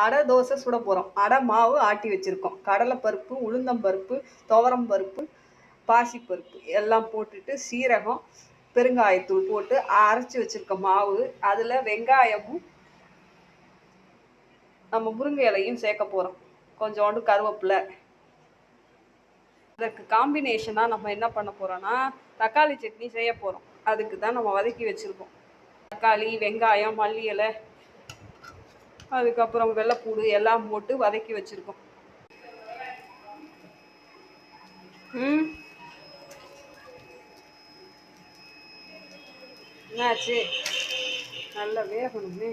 அடை தோசை சுட போகிறோம். அடை மாவு ஆட்டி வச்சுருக்கோம். கடலைப்பருப்பு, உளுந்தம்பருப்பு, துவரம் பருப்பு, பாசிப்பருப்பு எல்லாம் போட்டுட்டு சீரகம், பெருங்காயத்தூள் போட்டு அரைச்சி வச்சுருக்க மாவு, அதில் வெங்காயமும் நம்ம முருங்கை இலையும் சேர்க்க போகிறோம். கொஞ்சோண்டு கருவேப்பிலை. அதற்கு காம்பினேஷனாக நம்ம என்ன பண்ண போகிறோன்னா தக்காளி சட்னி செய்ய போகிறோம். அதுக்கு தான் நம்ம வதக்கி வச்சுருக்கோம். தக்காளி, வெங்காயம், மல்லி இலை, அதுக்கப்புறம் வெள்ளைப்பூடு எல்லாம் போட்டு வதக்கி வச்சுருக்கோம். என்னாச்சு? நல்லா வேகணுமே.